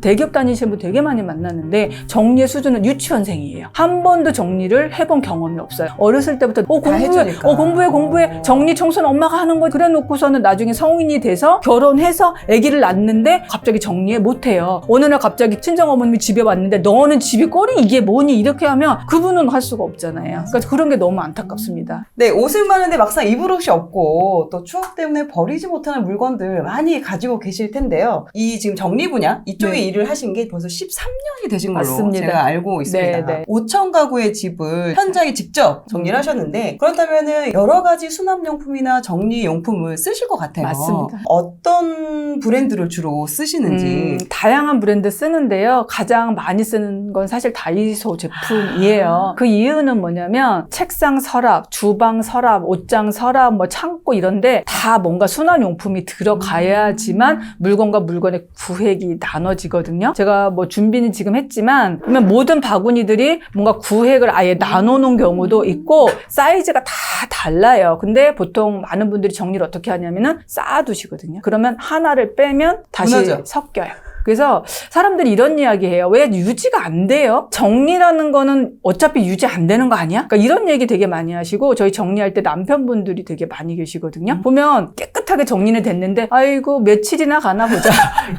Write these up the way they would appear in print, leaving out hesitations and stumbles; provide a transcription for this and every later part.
대기업 다니시는 분 되게 많이 만나는데 정리의 수준은 유치원생이에요. 한 번도 정리를 해본 경험이 없어요. 어렸을 때부터 공부해 정리 청소는 엄마가 하는 거 그래 놓고서는 나중에 성인이 돼서 결혼해서 아기를 낳는데 갑자기 정리해 못해요. 어느 날 갑자기 친정어머님이 집에 왔는데 너는 집이 꼴이 이게 뭐니 이렇게 하면 그분은 할 수가 없잖아요. 그러니까 그런 게 너무 안타깝습니다. 네, 옷은 많은데 막상 입을 옷이 없고 또 추억 때문에 버리지 못하는 물건들 많이 가지고 계실 텐데요. 이 지금 정리 분야 이쪽에 일을 하신 게 벌써 13년이 되신 걸로 맞습니다. 제가 알고 있습니다. 5천 가구의 집을 현장에 직접 정리를 하셨는데 그렇다면은 여러 가지 수납용품이나 정리용품을 쓰실 것 같아요. 맞습니다. 어떤 브랜드를 주로 쓰시는지. 다양한 브랜드 쓰는데요. 가장 많이 쓰는 건 사실 다이소 제품이에요. 그 이유는 뭐냐면 책상 서랍, 주방 서랍, 옷장 서랍, 뭐 창고 이런데 다 뭔가 수납용품이 들어가야지만 물건과 물건의 구획이 나눠지거든요. 제가 뭐 준비는 지금 했지만 그러면 모든 바구니들이 뭔가 구획을 아예 나눠놓은 경우도 있고 사이즈가 다 달라요. 근데 보통 많은 분들이 정리를 어떻게 하냐면은 쌓아두시거든요. 그러면 하나를 빼면 다시 무너져. 섞여요. 그래서 사람들이 이런 이야기 해요. 왜 유지가 안 돼요? 정리라는 거는 어차피 유지 안 되는 거 아니야? 그러니까 이런 얘기 되게 많이 하시고 저희 정리할 때 남편분들이 되게 많이 계시거든요. 보면 깨끗하게 정리는 됐는데 아이고 며칠이나 가나 보자.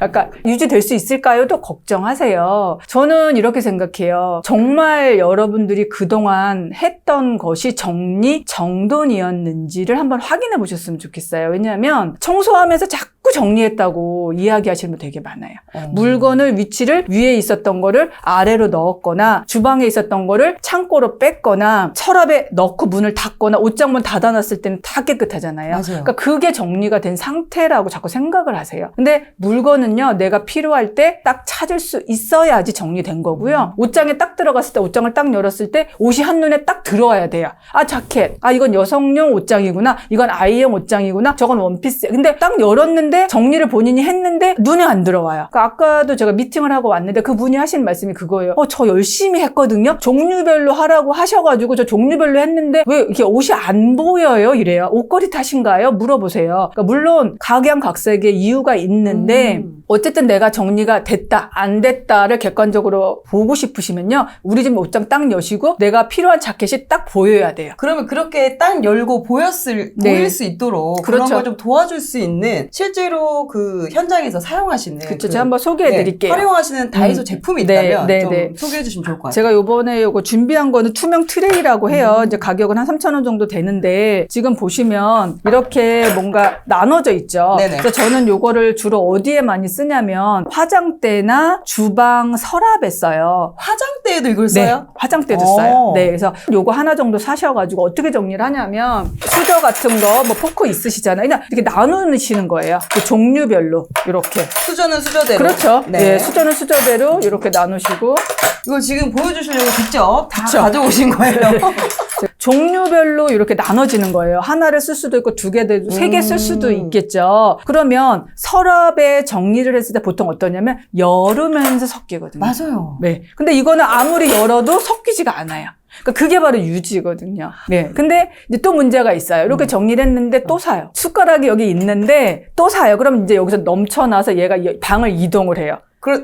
약간 유지될 수 있을까요? 또 걱정하세요. 저는 이렇게 생각해요. 정말 여러분들이 그동안 했던 것이 정리 정돈이었는지를 한번 확인해 보셨으면 좋겠어요. 왜냐하면 청소하면서 자꾸 정리했다고 이야기하시는 분 되게 많아요. 물건을 위치를 위에 있었던 거를 아래로 넣었거나 주방에 있었던 거를 창고로 뺐거나 서랍에 넣고 문을 닫거나 옷장 문 닫아놨을 때는 다 깨끗하잖아요. 맞아요. 그러니까 그게 정리가 된 상태라고 자꾸 생각을 하세요. 근데 물건은요, 내가 필요할 때 딱 찾을 수 있어야지 정리된 거고요. 옷장에 딱 들어갔을 때, 옷장을 딱 열었을 때 옷이 한눈에 딱 들어와야 돼요. 아, 자켓. 아, 이건 여성용 옷장이구나. 이건 아이용 옷장이구나. 저건 원피스. 근데 딱 열었는데 정리를 본인이 했는데 눈에 안 들어와요. 그러니까 아까도 제가 미팅을 하고 왔는데 그분이 하신 말씀이 그거예요. 저 열심히 했거든요. 종류별로 하라고 하셔가지고 저 종류별로 했는데 왜 이렇게 옷이 안 보여요? 이래요. 옷걸이 탓인가요? 물어보세요. 그러니까 물론 각양각색의 이유가 있는데 어쨌든 내가 정리가 됐다, 안 됐다를 객관적으로 보고 싶으시면요. 우리 집 옷장 딱 여시고 내가 필요한 자켓이 딱 보여야 돼요. 그러면 그렇게 딱 열고 보일 수 있도록 그런 그렇죠. 걸 좀 도와줄 수 있는 실제로 그 현장에서 사용하시는 그렇죠. 제가 한번 소개해 드릴게요. 활용하시는 다이소 제품이 있다면 좀 소개해 주시면 좋을 것 같아요. 제가 요번에 요거 준비한 거는 투명 트레이라고 해요. 이제 가격은 한 3,000원 정도 되는데 지금 보시면 이렇게 뭔가 나눠져 있죠. 네네. 그래서 저는 요거를 주로 어디에 많이 쓰냐면 화장대나 주방 서랍에 써요. 화장대에도 이걸 써요? 네, 화장대도 써요. 네, 그래서 요거 하나 정도 사셔가지고 어떻게 정리를 하냐면 수저 같은 거, 뭐 포크 있으시잖아요. 그냥 이렇게 나누시는 거예요. 그 종류별로 이렇게. 수저는 수저대로. 그렇죠. 네. 네, 수저는 수저대로 이렇게 나누시고. 이걸 지금 보여주시려고 직접 다 그쵸. 가져오신 거예요. 종류별로 이렇게 나눠지는 거예요. 하나를 쓸 수도 있고 두 개, 세 개 쓸 수도 있겠죠. 그러면 서랍에 정리를 했을 때 보통 어떠냐면 열으면서 섞이거든요. 맞아요. 네. 근데 이거는 아무리 열어도 섞이지가 않아요. 그러니까 그게 바로 유지거든요. 네. 근데 이제 또 문제가 있어요. 이렇게 정리를 했는데 또 사요. 숟가락이 여기 있는데 또 사요. 그럼 이제 여기서 넘쳐나서 얘가 방을 이동을 해요.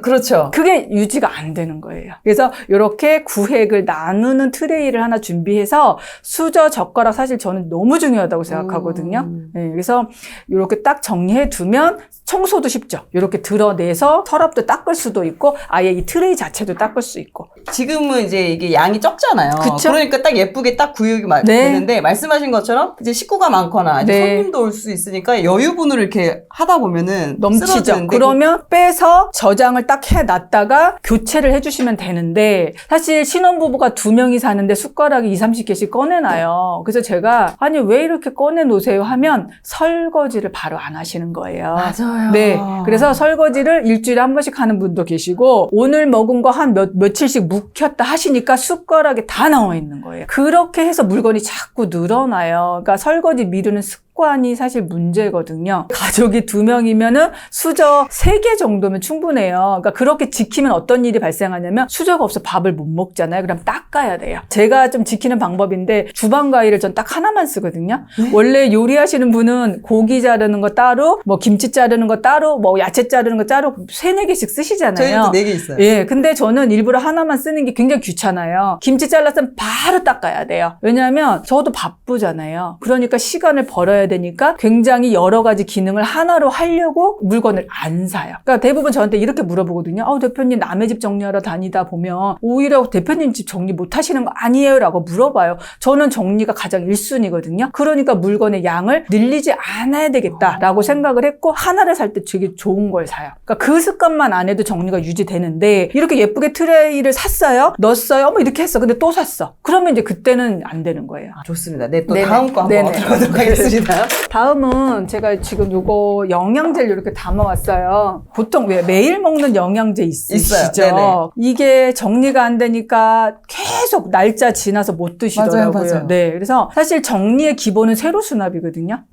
그렇죠. 그게 유지가 안 되는 거예요. 그래서 이렇게 구획을 나누는 트레이를 하나 준비해서 수저, 젓가락 사실 저는 너무 중요하다고 생각하거든요. 네, 그래서 이렇게 딱 정리해 두면 청소도 쉽죠. 이렇게 드러내서 서랍도 닦을 수도 있고 아예 이 트레이 자체도 닦을 수 있고. 지금은 이제 이게 양이 적잖아요. 그쵸? 그러니까 딱 예쁘게 딱 구역이 되는데 말씀하신 것처럼 이제 식구가 많거나 이제 손님도 올 수 있으니까 여유분으로 이렇게 하다 보면은 넘치죠. 쓰러지는데 그러면 빼서 저장을 딱 해놨다가 교체를 해주시면 되는데 사실 신혼부부가 2명이 사는데 숟가락이 20-30개씩 꺼내놔요. 그래서 제가 아니 왜 이렇게 꺼내놓으세요 하면 설거지를 바로 안 하시는 거예요. 맞아요. 네, 그래서 설거지를 일주일에 한 번씩 하는 분도 계시고 오늘 먹은 거 한 며칠씩 묵혔다 하시니까 숟가락에 다 나와 있는 거예요. 그렇게 해서 물건이 자꾸 늘어나요. 그러니까 설거지 미루는 습관 습관이 사실 문제거든요. 가족이 2명이면은 수저 3개 정도면 충분해요. 그러니까 그렇게 지키면 어떤 일이 발생하냐면 수저가 없어 밥을 못 먹잖아요. 그럼 닦아야 돼요. 제가 좀 지키는 방법인데 주방 가위를 전 딱 하나만 쓰거든요. 원래 요리하시는 분은 고기 자르는 거 따로, 뭐 김치 자르는 거 따로, 뭐 야채 자르는 거 따로 3-4개씩 쓰시잖아요. 저희도 4개 있어요. 예, 근데 저는 일부러 하나만 쓰는 게 굉장히 귀찮아요. 김치 잘랐으면 바로 닦아야 돼요. 왜냐하면 저도 바쁘잖아요. 그러니까 시간을 벌어야 되니까 굉장히 여러 가지 기능을 하나로 하려고 물건을 안 사요. 그러니까 대부분 저한테 이렇게 물어보거든요. 대표님 남의 집 정리하러 다니다 보면 오히려 대표님 집 정리 못 하시는 거 아니에요? 라고 물어봐요. 저는 정리가 가장 1순위거든요. 그러니까 물건의 양을 늘리지 않아야 되겠다라고 생각을 했고 하나를 살 때 되게 좋은 걸 사요. 그러니까 그 습관만 안 해도 정리가 유지되는데 이렇게 예쁘게 트레이를 샀어요. 넣었어요. 뭐 이렇게 했어. 근데 또 샀어. 그러면 이제 그때는 안 되는 거예요. 좋습니다. 네, 또 네네. 다음 거 한번 네네. 들어가도록 하겠습니다. 다음은 제가 지금 요거 영양제를 이렇게 담아왔어요. 보통 왜 매일 먹는 영양제 있으시죠? 있어요. 네네. 이게 정리가 안 되니까 계속 날짜 지나서 못 드시더라고요. 맞아요. 네, 그래서 사실 정리의 기본은 세로 수납이거든요.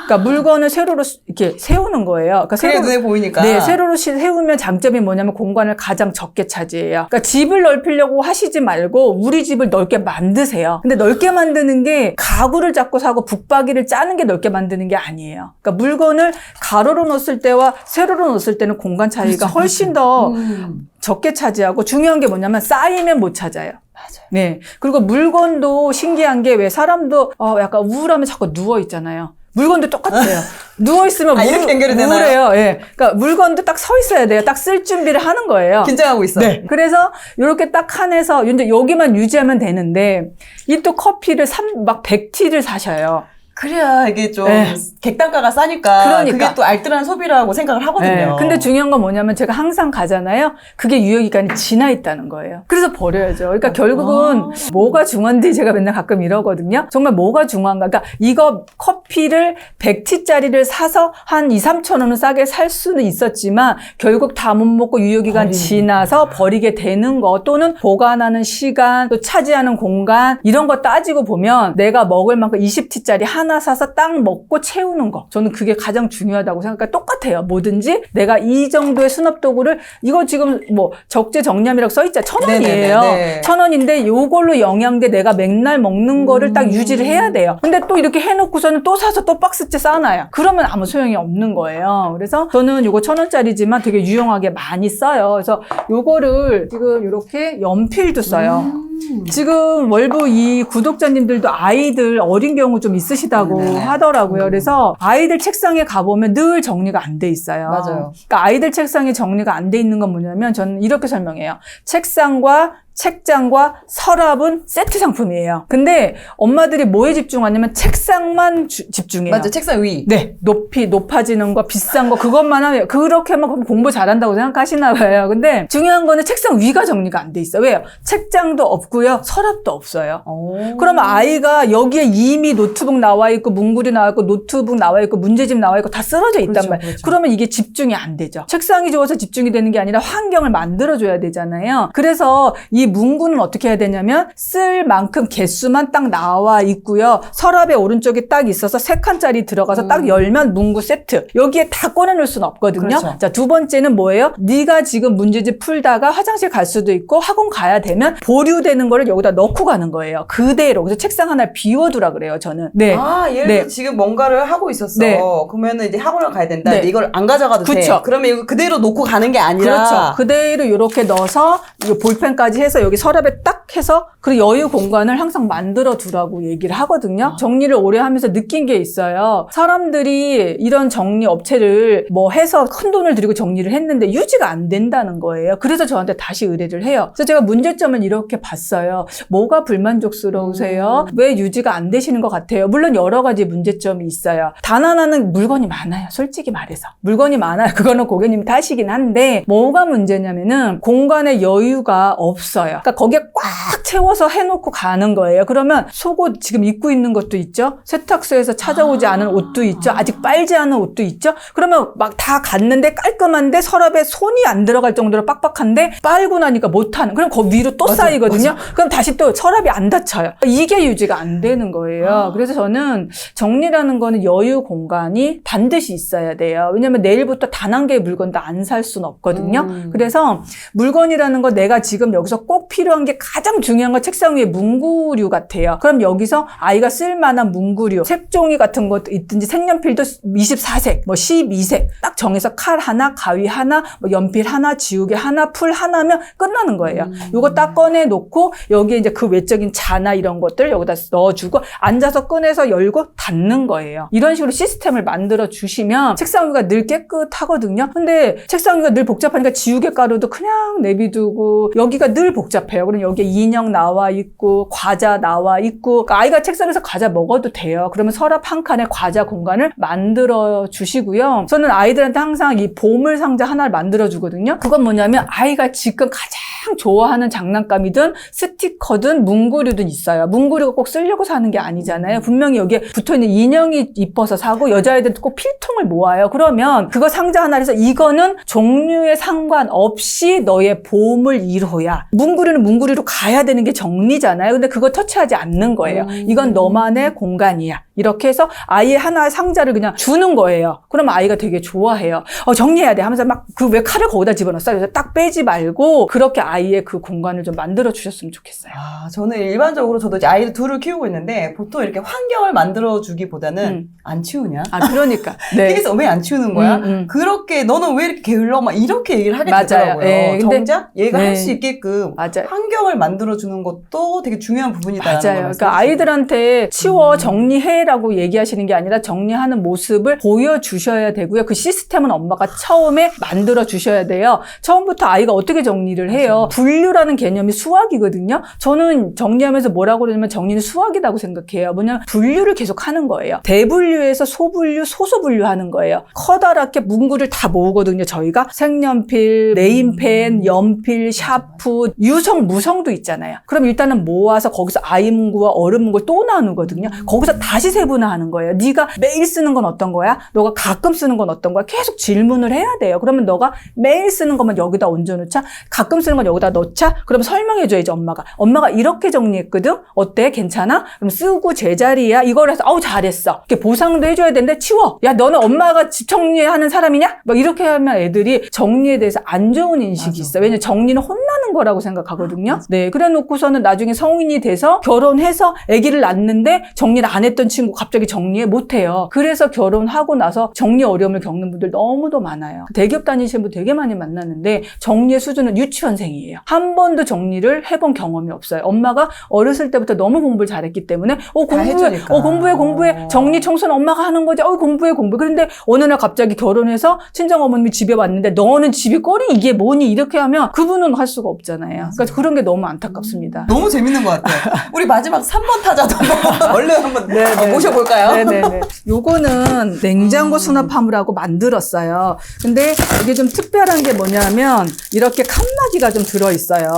그러니까 물건을 세로로 이렇게 세우는 거예요. 그러니까 그게 눈에 보이니까. 네, 세로로 세우면 장점이 뭐냐면 공간을 가장 적게 차지해요. 그러니까 집을 넓히려고 하시지 말고 우리 집을 넓게 만드세요. 근데 넓게 만드는 게 가구를 자꾸 사고 북박이를 짜는 게 넓게 만드는 게 아니에요. 그러니까 물건을 가로로 넣었을 때와 세로로 넣었을 때는 공간 차이가 훨씬 더 적게 차지하고 중요한 게 뭐냐면 쌓이면 못 찾아요. 맞아요. 네. 그리고 물건도 신기한 게 왜 사람도 약간 우울하면 자꾸 누워 있잖아요. 물건도 똑같아요. 누워있으면 이렇게 연결이 되나요? 우울해요. 예. 그러니까 물건도 딱 서 있어야 돼요. 딱 쓸 준비를 하는 거예요. 긴장하고 있어. 네. 그래서 이렇게 딱 칸에서 이제 여기만 유지하면 되는데 이 또 커피를 막 100티를 사셔요. 그래야 이게 좀 네. 객단가가 싸니까 그러니까. 그게 또 알뜰한 소비라고 생각을 하거든요. 네. 근데 중요한 건 뭐냐면 제가 항상 가잖아요. 그게 유효기간이 지나 있다는 거예요. 그래서 버려야죠. 그러니까 결국은 뭐가 중요한지 제가 맨날 가끔 이러거든요. 정말 뭐가 중요한가. 그러니까 이거 커피를 100티짜리를 사서 한 2-3천 원은 싸게 살 수는 있었지만 결국 다 못 먹고 유효기간 지나서 버리게 되는 거 또는 보관하는 시간 또 차지하는 공간 이런 거 따지고 보면 내가 먹을 만큼 20티짜리 하나 사서 딱 먹고 채우는 거. 저는 그게 가장 중요하다고 생각해요. 똑같아요. 뭐든지 내가 이 정도의 수납 도구를 이거 지금 뭐 적재 정량이라고 써있잖아요. 1,000원이에요. 네네네. 1,000원인데 요걸로 영양제 내가 맨날 먹는 거를 딱 유지를 해야 돼요. 근데 또 이렇게 해놓고서는 또 사서 또 박스째 싸놔요. 그러면 아무 소용이 없는 거예요. 그래서 저는 요거 1,000원짜리지만 되게 유용하게 많이 써요. 그래서 요거를 지금 이렇게 연필도 써요. 지금 월부 이 구독자님들도 아이들 어린 경우 좀 있으시다고 네네. 하더라고요. 그래서 아이들 책상에 가보면 늘 정리가 안 돼 있어요. 맞아요. 그러니까 아이들 책상에 정리가 안 돼 있는 건 뭐냐면 저는 이렇게 설명해요. 책상과 책장과 서랍은 세트 상품이에요. 근데 엄마들이 뭐에 집중하냐면 책상만 집중해요. 맞아, 책상 위. 네, 높아지는 거, 비싼 거, 그것만 하면, 그렇게만 공부 잘한다고 생각하시나 봐요. 근데 중요한 거는 책상 위가 정리가 안 돼 있어요. 왜요? 책장도 없고요, 서랍도 없어요. 그러면 아이가 여기에 이미 노트북 나와 있고, 문구리 나와 있고, 노트북 나와 있고, 문제집 나와 있고, 다 쓰러져 있단 그렇죠, 말이에요. 그렇죠. 그러면 이게 집중이 안 되죠. 책상이 좋아서 집중이 되는 게 아니라 환경을 만들어줘야 되잖아요. 그래서 이 문구는 어떻게 해야 되냐면, 쓸 만큼 개수만 딱 나와 있고요. 서랍의 오른쪽에 딱 있어서 3칸짜리 들어가서 딱 열면 문구 세트. 여기에 다 꺼내놓을 수는 없거든요. 그렇죠. 자, 2번째는 뭐예요? 네가 지금 문제집 풀다가 화장실 갈 수도 있고 학원 가야 되면 보류되는 거를 여기다 넣고 가는 거예요. 그대로. 그래서 책상 하나를 비워두라 그래요, 저는. 네. 예를 네. 들어 지금 뭔가를 하고 있었어. 네. 그러면은 이제 학원을 가야 된다. 네. 근데 이걸 안 가져가도 돼. 그쵸. 그러면 이거 그대로 놓고 가는 게 아니라. 그렇죠. 그대로 이렇게 넣어서 이 볼펜까지 해서 여기 서랍에 딱 해서 그리고 여유 공간을 항상 만들어 두라고 얘기를 하거든요. 정리를 오래 하면서 느낀 게 있어요. 사람들이 이런 정리 업체를 뭐 해서 큰 돈을 들이고 정리를 했는데 유지가 안 된다는 거예요. 그래서 저한테 다시 의뢰를 해요. 그래서 제가 문제점을 이렇게 봤어요. 뭐가 불만족스러우세요? 왜 유지가 안 되시는 것 같아요? 물론 여러 가지 문제점이 있어요. 단 하나는 물건이 많아요. 솔직히 말해서. 물건이 많아요. 그거는 고객님 탓이긴 한데 뭐가 문제냐면은 공간의 여유가 없어요. 그러니까 거기에 꽉 꽉 채워서 해놓고 가는 거예요. 그러면 속옷 지금 입고 있는 것도 있죠. 세탁소에서 찾아오지 않은 옷도 있죠. 아직 빨지 않은 옷도 있죠. 그러면 막 다 갔는데 깔끔한데 서랍에 손이 안 들어갈 정도로 빡빡한데 빨고 나니까 못하는. 그럼 그 위로 또 맞아, 쌓이거든요. 그럼 다시 또 서랍이 안 닫혀요. 이게 유지가 안 되는 거예요. 그래서 저는 정리라는 거는 여유 공간이 반드시 있어야 돼요. 왜냐면 내일부터 단 한 개의 물건도 안 살 수는 없거든요. 그래서 물건이라는 거 내가 지금 여기서 꼭 필요한 게 가장 중요한 건 책상 위에 문구류 같아요. 그럼 여기서 아이가 쓸 만한 문구류, 색종이 같은 것도 있든지 색연필도 24색, 뭐 12색 딱 정해서 칼 하나, 가위 하나, 뭐 연필 하나, 지우개 하나, 풀 하나면 끝나는 거예요. 요거 딱 꺼내 놓고 여기에 이제 그 외적인 자나 이런 것들 여기다 넣어주고 앉아서 꺼내서 열고 닫는 거예요. 이런 식으로 시스템을 만들어 주시면 책상 위가 늘 깨끗하거든요. 근데 책상 위가 늘 복잡하니까 지우개 가루도 그냥 내비두고 여기가 늘 복잡해요. 그럼 여기에 인형 나와 있고 과자 나와 있고 그러니까 아이가 책상에서 과자 먹어도 돼요. 그러면 서랍 한 칸에 과자 공간을 만들어 주시고요. 저는 아이들한테 항상 이 보물 상자 하나를 만들어 주거든요. 그건 뭐냐면 아이가 지금 가장 좋아하는 장난감이든 스티커든 문구류든 있어요. 문구류가 꼭 쓰려고 사는 게 아니잖아요. 분명히 여기에 붙어있는 인형이 이뻐서 사고 여자애들은 꼭 필통을 모아요. 그러면 그거 상자 하나에서 이거는 종류에 상관없이 너의 보물 1호야. 문구류는 문구류로 가야 되는 게 정리잖아요. 근데 그거 터치하지 않는 거예요. 이건 너만의 공간이야. 이렇게 해서 아이의 하나의 상자를 그냥 주는 거예요. 그러면 아이가 되게 좋아해요. 정리해야 돼 하면서 막 그 왜 칼을 거기다 집어넣었어? 그래서 딱 빼지 말고 그렇게 아이의 그 공간을 좀 만들어 주셨으면 좋겠어요. 저는 일반적으로 저도 이제 아이들 둘을 키우고 있는데 보통 이렇게 환경을 만들어 주기보다는 안 치우냐? 그러니까. 네. 그래서 왜 안 치우는 거야? 그렇게 너는 왜 이렇게 게을러? 막 이렇게 얘기를 하게 맞아요. 되더라고요. 네, 근데 정작 얘가 할 수 있게끔 맞아요. 환경을 만들어 주는 것도 되게 중요한 부분이다라는 걸 맞아요. 그러니까 아이들한테 치워 정리해라고 얘기하시는 게 아니라 정리하는 모습을 보여주셔야 되고요. 그 시스템은 엄마가 처음에 만들어 주셔야 돼요. 처음부터 아이가 어떻게 정리를 해요? 분류라는 개념이 수학이거든요. 저는 정리하면서 뭐라고 그러냐면 정리는 수학이라고 생각해요. 뭐냐면 분류를 계속 하는 거예요. 대분류에서 소분류, 소소분류 하는 거예요. 커다랗게 문구를 다 모으거든요. 저희가 색연필, 네임펜, 연필, 샤프, 유성, 무성도 있잖아요. 그럼 일단은 모아서 거기서 아이 문구와 어른 문구를 또 나누거든요. 거기서 다시 세분화하는 거예요. 네가 매일 쓰는 건 어떤 거야? 너가 가끔 쓰는 건 어떤 거야? 계속 질문을 해야 돼요. 그러면 너가 매일 쓰는 것만 여기다 얹어놓자? 가끔 쓰는 건 여기다 넣자? 그럼 설명해줘야지 엄마가. 엄마가 이렇게 정리했거든? 어때? 괜찮아? 그럼 쓰고 제자리야? 이걸 해서 잘했어. 이렇게 보상도 해줘야 되는데 치워. 야 너는 엄마가 집 정리하는 사람이냐? 막 이렇게 하면 애들이 정리에 대해서 안 좋은 인식이 있어요. 왜냐면 정리는 혼나는 거라고 생각하거든요. 네, 그래 놓고서는 나중에 성인이 돼서 결혼해서 아기를 낳는데 정리를 안 했던 친구 갑자기 정리해 못해요. 그래서 결혼하고 나서 정리 어려움을 겪는 분들 너무도 많아요. 대기업 다니시는 분 되게 많이 만나는데 정리의 수준은 유치원생이에요. 한 번도 정리를 해본 경험이 없어요. 엄마가 어렸을 때부터 너무 공부를 잘했기 때문에 공부해 정리 청소는 엄마가 하는 거지. 공부해 그런데 어느 날 갑자기 결혼해서 친정어머님이 집에 왔는데 너는 집이 꼴이 이게 뭐니 이렇게 하면 그분은 할 수가 없잖아요. 그러니까 그런 게 너무 안타깝습니다. 너무 재밌는 것 같아요. 우리 마지막 3번 타자도 얼른 한번 모셔볼까요? 네네네. 요거는 냉장고 수납함이라고 만들었어요. 근데 이게 좀 특별한 게 뭐냐면 이렇게 칸막이가 좀 들어있어요.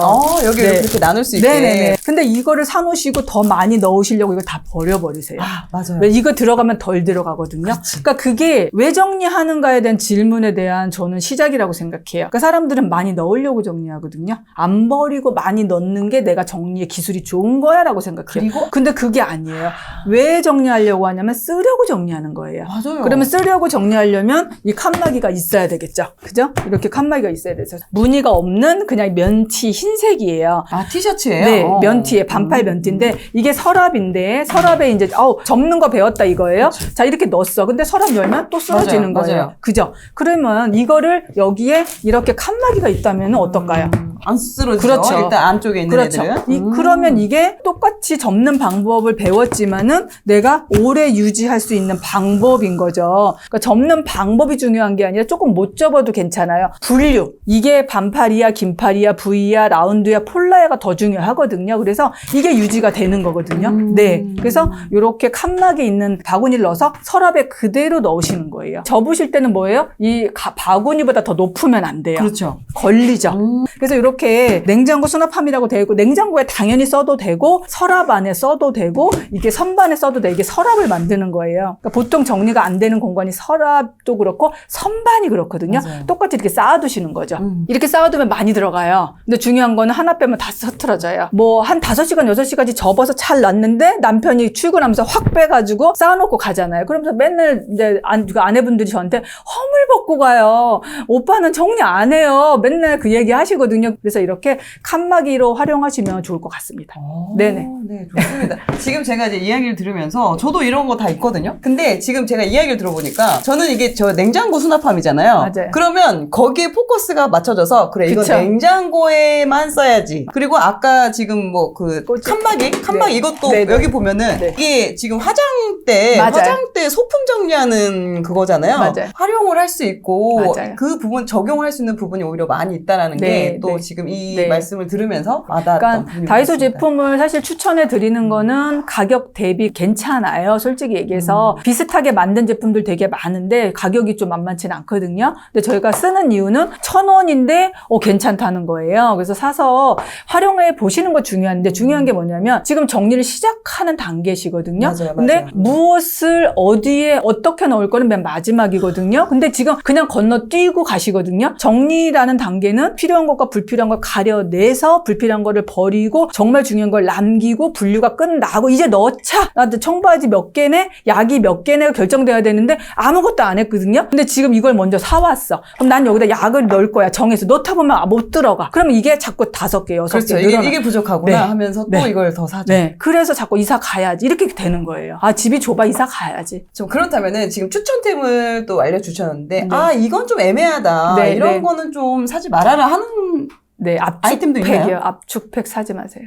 여기 이렇게 나눌 수 있게. 네네네. 근데 이거를 사놓으시고 더 많이 넣으시려고 이거 다 버려버리세요. 맞아요. 왜 이거 들어가면 덜 들어가거든요. 그러니까 그게 왜 정리하는가에 대한 질문에 대한 저는 시작이라고 생각해요. 그러니까 사람들은 많이 넣으려고 정리하거든요. 안 버리고 많이 넣는 게 내가 정리의 기술이 좋은 거야 라고 생각해요. 근데 그게 아니에요. 왜 정리하려고 하냐면 쓰려고 정리하는 거예요. 맞아요. 그러면 쓰려고 정리하려면 이 칸막이가 있어야 되겠죠. 그죠? 이렇게 칸막이가 있어야 돼서 무늬가 없는 그냥 면티 흰색이에요. 티셔츠예요? 네, 면티에 반팔 면티인데 이게 서랍인데 서랍에 이제 접는 거 배웠다 이거예요. 그치. 자, 이렇게 넣었어. 근데 서랍 열면 또 쓰러지는 거예요. 맞아요. 그죠? 그러면 이거를 여기에 이렇게 칸막이가 있다면 어떨까요? 안 쓰러지죠. 그렇죠. 일단 안쪽에 있는 애들은. 그러면 이게 똑같이 접는 방법을 배웠지만은 내가 오래 유지할 수 있는 방법인 거죠. 그러니까 접는 방법이 중요한 게 아니라 조금 못 접어도 괜찮아요. 분류. 이게 반팔이야, 긴팔이야, V야, 라운드야, 폴라야가 더 중요하거든요. 그래서 이게 유지가 되는 거거든요. 네. 그래서 이렇게 칸막이 있는 바구니를 넣어서 서랍에 그대로 넣으시는 거예요. 접으실 때는 뭐예요? 이 바구니보다 더 높으면 안 돼요. 그렇죠. 걸리죠. 그래서 이렇게 이렇게 냉장고 수납함이라고 되어 있고 냉장고에 당연히 써도 되고 서랍 안에 써도 되고 이게 선반에 써도 돼. 이게 서랍을 만드는 거예요. 그러니까 보통 정리가 안 되는 공간이 서랍도 그렇고 선반이 그렇거든요. 맞아요. 똑같이 이렇게 쌓아두시는 거죠. 이렇게 쌓아두면 많이 들어가요. 근데 중요한 거는 하나 빼면 다 흐트러져요. 뭐 한 5시간, 6시까지 접어서 잘 놨는데 남편이 출근하면서 확 빼가지고 쌓아놓고 가잖아요. 그러면서 맨날 이제 그 아내분들이 저한테 허물 벗고 가요. 오빠는 정리 안 해요. 맨날 그 얘기 하시거든요. 그래서 이렇게 칸막이로 활용하시면 좋을 것 같습니다. 네네. 네, 좋습니다. 지금 제가 이제 이야기를 들으면서 저도 이런 거 다 있거든요. 근데 지금 제가 이야기를 들어보니까 저는 이게 저 냉장고 수납함이잖아요. 맞아요. 그러면 거기에 포커스가 맞춰져서 그래 이건 그쵸. 냉장고에만 써야지. 그리고 아까 지금 뭐 그 칸막이 네. 이것도 네, 네. 여기 보면은 네. 이게 지금 화장대 맞아요. 소품 정리하는 그거잖아요. 맞아요. 활용을 할 수 있고 맞아요. 그 부분 적용할 수 있는 부분이 오히려 많이 있다라는 네, 게 또 네. 지금 이 네. 말씀을 들으면서 와닿았던 그러니까 부분이 다이소 있습니다. 제품을 사실 추천해 드리는 거는 가격 대비 괜찮아요. 솔직히 얘기해서 비슷하게 만든 제품들 되게 많은데 가격이 좀 만만치는 않거든요. 근데 저희가 쓰는 이유는 1,000원인데 괜찮다는 거예요. 그래서 사서 활용해 보시는 거 중요한데 중요한 게 뭐냐면 지금 정리를 시작하는 단계시거든요. 맞아요, 근데 맞아요. 무엇을 어디에 어떻게 넣을 거는 맨 마지막이거든요. 근데 지금 그냥 건너뛰고 가시거든요. 정리라는 단계는 필요한 것과 불필요한 걸 가려내서 불필요한 거를 버리고 정말 중요한 걸 남기고 분류가 끝나고 이제 넣자. 나한테 청바지 몇 개네, 약이 몇 개네 결정돼야 되는데 아무것도 안 했거든요. 근데 지금 이걸 먼저 사왔어. 그럼 난 여기다 약을 넣을 거야. 정해서 넣다 보면 못 들어가. 그러면 이게 자꾸 5개, 6개 그렇죠. 늘어나. 이게 부족하구나 네. 하면서 또 네. 이걸 더 사죠. 네. 그래서 자꾸 이사 가야지. 이렇게 되는 거예요. 아, 집이 좁아 이사 가야지. 좀 그렇다면은 지금 추천템을 또 알려주셨는데 네. 아 이건 좀 애매하다. 네, 이런 네. 거는 좀 사지 말아라 하는 네, 아이템도 압축팩이요. 있나요? 압축팩 사지 마세요.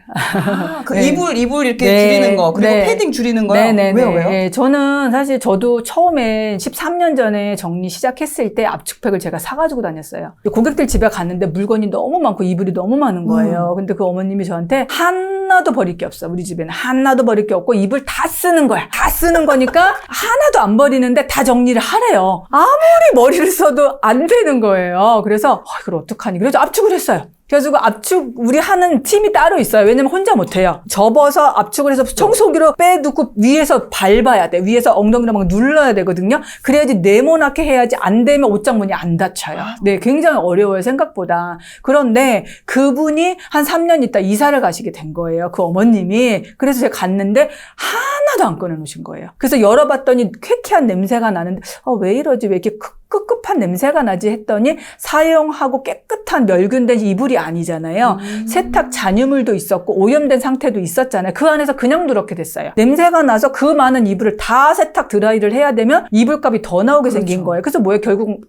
그 네. 이불 이렇게 네. 줄이는 거 그리고 네. 패딩 줄이는 거요. 네네네. 왜요? 네, 저는 사실 저도 처음에 13년 전에 정리 시작했을 때 압축팩을 제가 사가지고 다녔어요. 고객들 집에 갔는데 물건이 너무 많고 이불이 너무 많은 거예요. 근데 그 어머님이 저한테 하나도 버릴 게 없어. 우리 집에는 하나도 버릴 게 없고 이불 다 쓰는 거야. 다 쓰는 거니까 하나도 안 버리는데 다 정리를 하래요. 아무리 머리를 써도 안 되는 거예요. 그래서 이걸 어떡하니. 그래서 압축을 했어요. 그래가지고 압축 우리 하는 팀이 따로 있어요. 왜냐면 혼자 못해요. 접어서 압축을 해서 청소기로 빼두고 위에서 밟아야 돼. 위에서 엉덩이로 막 눌러야 되거든요. 그래야지 네모나게 해야지 안 되면 옷장문이 안 닫혀요. 네, 굉장히 어려워요. 생각보다. 그런데 그분이 한 3년 있다 이사를 가시게 된 거예요. 그 어머님이. 그래서 제가 갔는데 하나도 안 꺼내놓으신 거예요. 그래서 열어봤더니 쾌쾌한 냄새가 나는데 왜 이러지? 왜 이렇게 급급한 냄새가 나지 했더니 사용하고 깨끗한 멸균된 이불이 아니잖아요. 세탁 잔유물도 있었고 오염된 상태도 있었잖아요. 그 안에서 그냥 누렇게 됐어요. 냄새가 나서 그 많은 이불을 다 세탁 드라이를 해야 되면 이불값이 더 나오게 생긴 거예요. 그래서 뭐예요? 결국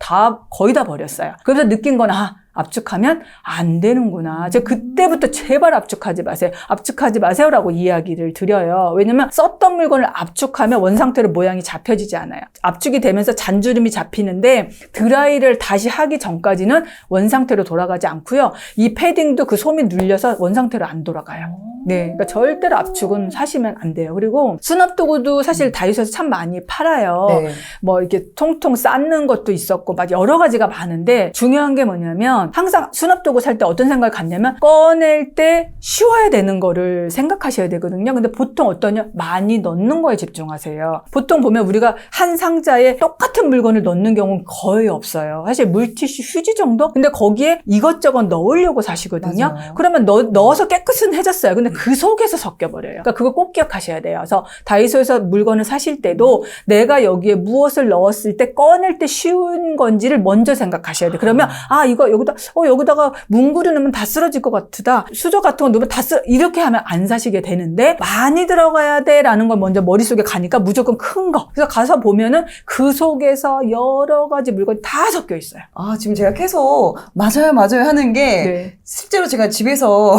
거의 다 버렸어요. 그래서 느낀 건 압축하면 안 되는구나. 제가 그때부터 제발 압축하지 마세요. 압축하지 마세요라고 이야기를 드려요. 왜냐면 썼던 물건을 압축하면 원상태로 모양이 잡혀지지 않아요. 압축이 되면서 잔주름이 잡히는데 드라이를 다시 하기 전까지는 원상태로 돌아가지 않고요. 이 패딩도 그 솜이 눌려서 원상태로 안 돌아가요. 네, 그러니까 절대로 압축은 사시면 안 돼요. 그리고 수납도구도 사실 다이소에서 참 많이 팔아요. 네. 뭐 이렇게 통통 쌓는 것도 있었고 막 여러 가지가 많은데 중요한 게 뭐냐면 항상 수납도구 살 때 어떤 생각을 갖냐면 꺼낼 때 쉬워야 되는 거를 생각하셔야 되거든요. 근데 보통 어떠냐? 많이 넣는 거에 집중하세요. 보통 보면 우리가 한 상자에 똑같은 물건을 넣는 경우는 거의 없어요. 사실 물티슈, 휴지 정도? 근데 거기에 이것저것 넣으려고 사시거든요. 맞아요. 그러면 넣어서 깨끗은 해졌어요. 근데 그 속에서 섞여버려요. 그러니까 그거 꼭 기억하셔야 돼요. 그래서 다이소에서 물건을 사실 때도 내가 여기에 무엇을 넣었을 때 꺼낼 때 쉬운 건지를 먼저 생각하셔야 돼요. 그러면 이거 여기다가 문구류 넣으면 다 쓰러질 것 같다. 수저 같은 거 넣으면 이렇게 하면 안 사시게 되는데 많이 들어가야 돼 라는 걸 먼저 머릿속에 가니까 무조건 큰 거. 그래서 가서 보면은 그 속에서 여러 가지 물건이 다 섞여 있어요. 지금 제가 계속 맞아요 하는 게 네. 실제로 제가 집에서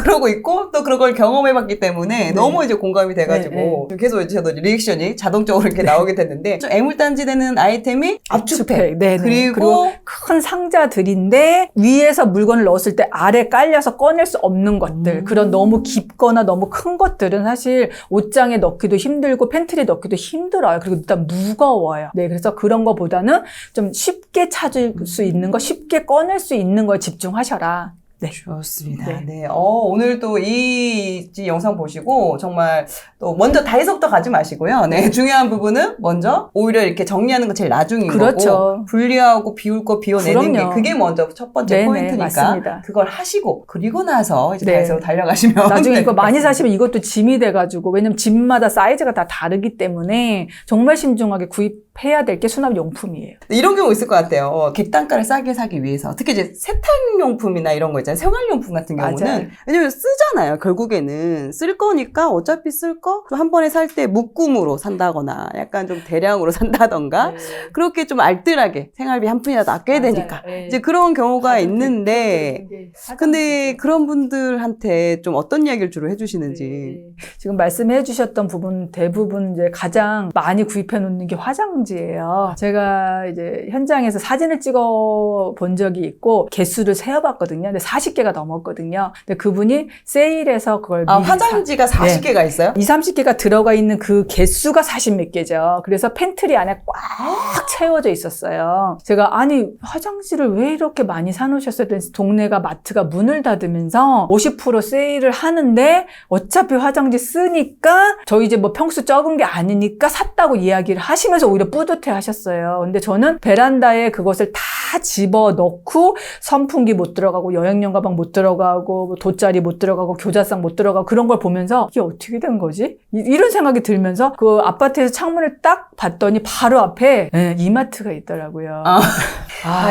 그러고 있고 또 그런 걸 경험해봤기 때문에 네. 너무 이제 공감이 돼가지고 계속 이제 저도 리액션이 자동적으로 이렇게 나오게 됐는데 좀 애물단지 되는 아이템이 압축팩. 네네. 그리고 큰 상자들인데 위에서 물건을 넣었을 때 아래 깔려서 꺼낼 수 없는 것들. 그런 너무 깊거나 너무 큰 것들은 사실 옷장에 넣기도 힘들고 팬트리에 넣기도 힘들어요. 그리고 일단 무거워요. 네, 그래서 그런 거보다는 좀 쉽게 찾을 수 있는 거, 쉽게 꺼낼 수 있는 거에 집중하셔라. 네. 좋습니다. 네. 네. 오늘 또 이 영상 보시고 정말 또 먼저 다해서부터 가지 마시고요. 네. 중요한 부분은 먼저 오히려 이렇게 정리하는 건 제일 나중인 그렇죠. 거고 분리하고 비울 거 비워내는 그럼요. 게 그게 먼저 첫 번째 네네, 포인트니까 맞습니다. 그걸 하시고 그리고 나서 이제 네. 다해서 달려가시면 나중에 될 이거 것 많이 같습니다. 사시면 이것도 짐이 돼가지고, 왜냐면 짐마다 사이즈가 다 다르기 때문에 정말 신중하게 구입해야 될 게 수납용품이에요. 이런 경우 있을 것 같아요. 객단가를 싸게 사기 위해서 특히 이제 세탁용품이나 이런 거 있잖아요. 생활용품 같은 경우는 맞아요. 왜냐면 쓰잖아요. 결국에는 쓸 거니까 어차피 쓸 거 한 번에 살 때 묶음으로 산다거나 약간 좀 대량으로 산다던가 네. 그렇게 좀 알뜰하게 생활비 한 푼이라도 아껴야 맞아요. 되니까 네. 이제 그런 경우가 가장 있는데 대표적인 게 근데 그런 분들한테 좀 어떤 이야기를 주로 해주시는지 네. 지금 말씀해 주셨던 부분 대부분 이제 가장 많이 구입해 놓는 게 화장지예요. 제가 이제 현장에서 사진을 찍어 본 적이 있고 개수를 세어 봤거든요. 근데 40개가 넘었거든요. 근데 그분이 세일해서 그걸 미리 화장지가 40개가 있어요? 20, 30개가 들어가 있는 그 개수가 40몇 개죠. 그래서 팬트리 안에 꽉 채워져 있었어요. 제가 아니 화장지를 왜 이렇게 많이 사놓으셨어요? 했더니 동네가 마트가 문을 닫으면서 50% 세일을 하는데 어차피 화장지 쓰니까 저희 이제 뭐 평수 적은 게 아니니까 샀다고 이야기를 하시면서 오히려 뿌듯해 하셨어요. 근데 저는 베란다에 그것을 다 집어 넣고 선풍기 못 들어가고 여행용 가방 못 들어가고 뭐 돗자리 못 들어가고 교자상 못 들어가고 그런 걸 보면서 이게 어떻게 된 거지? 이런 생각이 들면서 그 아파트에서 창문을 딱 봤더니 바로 앞에 이마트가 있더라고요.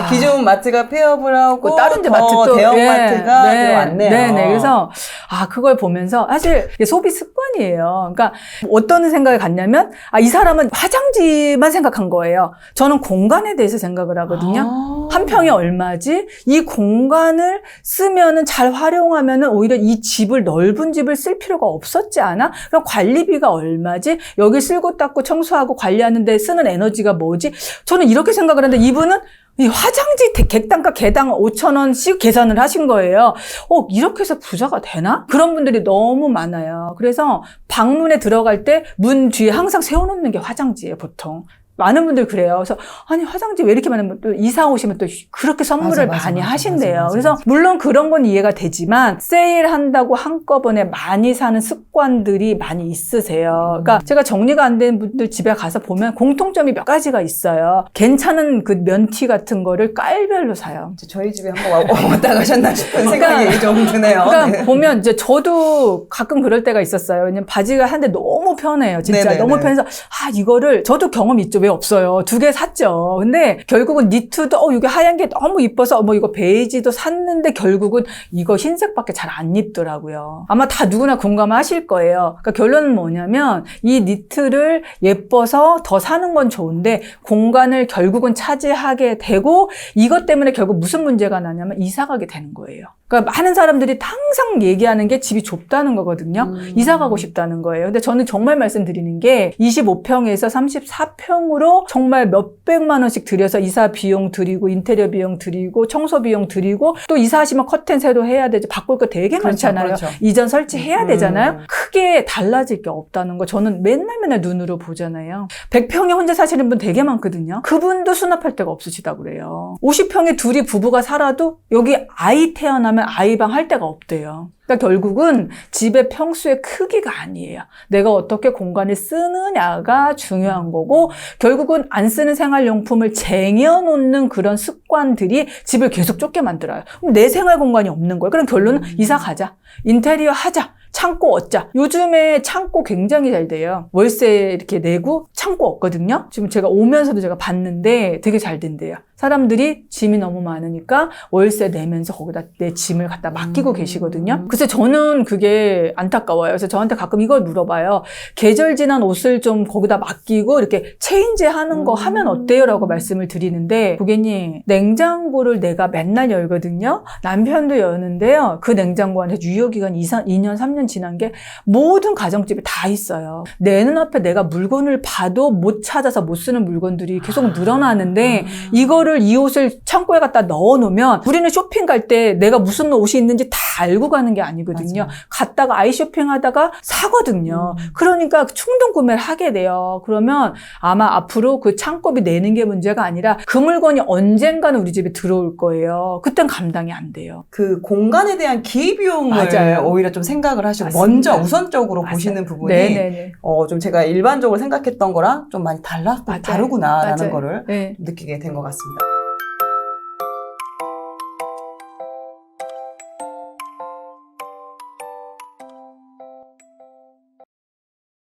기존 마트가 폐업을 하고 그 다른 데 더 마트도 대형 마트가 들어왔네요. 네네. 그래서 그걸 보면서 사실 이게 소비 습관이에요. 그러니까 어떤 생각이 갔냐면 이 사람은 화장지만 생각한 거예요. 저는 공간에 대해서 생각을 하거든요. 한 평이 얼마지? 이 공간을 쓰면은 잘 활용하면은 오히려 이 집을 넓은 집을 쓸 필요가 없었지 않아? 그럼 관리비가 얼마지? 여기 쓸고 닦고 청소하고 관리하는데 쓰는 에너지가 뭐지? 저는 이렇게 생각을 했는데 이분은 이 화장지 객단가 개당 5,000원씩 계산을 하신 거예요. 이렇게 해서 부자가 되나? 그런 분들이 너무 많아요. 그래서 방문에 들어갈 때 문 뒤에 항상 세워놓는 게 화장지예요, 보통. 많은 분들 그래요. 그래서 아니 화장지 왜 이렇게 많으면 또 이사 오시면 또 그렇게 선물을 많이 하신대요. 그래서 물론 그런 건 이해가 되지만 세일한다고 한꺼번에 많이 사는 습관들이 많이 있으세요. 그러니까 제가 정리가 안 된 분들 집에 가서 보면 공통점이 몇 가지가 있어요. 괜찮은 그 면티 같은 거를 깔별로 사요. 저희 집에 한번 왔다 가셨나 싶은 생각이 좀 드네요. 그러니까 네. 보면 이제 저도 가끔 그럴 때가 있었어요. 왜냐면 바지가 한데 너무 편해요. 진짜 네네네. 너무 편해서 이거를 저도 경험 있죠. 왜 없어요? 2개 샀죠. 근데 결국은 니트도 이게 하얀 게 너무 이뻐서 뭐 이거 베이지도 샀는데 결국은 이거 흰색밖에 잘 안 입더라고요. 아마 다 누구나 공감하실 거예요. 그러니까 결론은 뭐냐면 이 니트를 예뻐서 더 사는 건 좋은데 공간을 결국은 차지하게 되고 이것 때문에 결국 무슨 문제가 나냐면 이사 가게 되는 거예요. 그러니까 많은 사람들이 항상 얘기하는 게 집이 좁다는 거거든요. 이사 가고 싶다는 거예요. 근데 저는 정말 말씀드리는 게 25평에서 34평으로 정말 몇백만 원씩 들여서 이사 비용 들이고 인테리어 비용 들이고 청소 비용 들이고 또 이사하시면 커튼 새로 해야 되지 바꿀 거 되게 많잖아요. 그렇죠. 이전 설치해야 되잖아요. 크게 달라질 게 없다는 거 저는 맨날 눈으로 보잖아요. 100평에 혼자 사시는 분 되게 많거든요. 그분도 수납할 데가 없으시다고 그래요. 50평에 둘이 부부가 살아도 여기 아이 태어나면 아이방 할 데가 없대요. 그러니까 결국은 집의 평수의 크기가 아니에요. 내가 어떻게 공간을 쓰느냐가 중요한 거고 결국은 안 쓰는 생활용품을 쟁여놓는 그런 습관들이 집을 계속 좁게 만들어요. 그럼 내 생활 공간이 없는 거예요. 그럼 결론은 이사 가자. 인테리어 하자. 창고 얻자. 요즘에 창고 굉장히 잘 돼요. 월세 이렇게 내고 창고 얻거든요. 지금 제가 오면서도 제가 봤는데 되게 잘 된대요. 사람들이 짐이 너무 많으니까 월세 내면서 거기다 내 짐을 갖다 맡기고 계시거든요. 그래서 저는 그게 안타까워요. 그래서 저한테 가끔 이걸 물어봐요. 계절 지난 옷을 좀 거기다 맡기고 이렇게 체인지 하는 거 하면 어때요? 라고 말씀을 드리는데 고객님, 냉장고를 내가 맨날 열거든요. 남편도 여는데요. 그 냉장고 안에 유효기간 2년, 3년 지난 게 모든 가정집에 다 있어요. 내 눈앞에 내가 물건을 봐도 못 찾아서 못 쓰는 물건들이 계속 늘어나는데 이거를 이거를 이 옷을 창고에 갖다 넣어놓으면 우리는 쇼핑 갈 때 내가 무슨 옷이 있는지 다 알고 가는 게 아니거든요. 맞아요. 갔다가 아이 쇼핑하다가 사거든요. 그러니까 충동 구매를 하게 돼요. 그러면 아마 앞으로 그 창고비 내는 게 문제가 아니라 그 물건이 언젠가는 우리 집에 들어올 거예요. 그땐 감당이 안 돼요. 그 공간에 대한 기비용을 맞아요. 오히려 좀 생각을 하시고 맞습니다. 먼저 우선적으로 맞아요. 보시는 부분이 네네네. 좀 제가 일반적으로 생각했던 거랑 좀 많이 맞아요. 다르구나라는 맞아요. 거를 네. 느끼게 된 것 같습니다.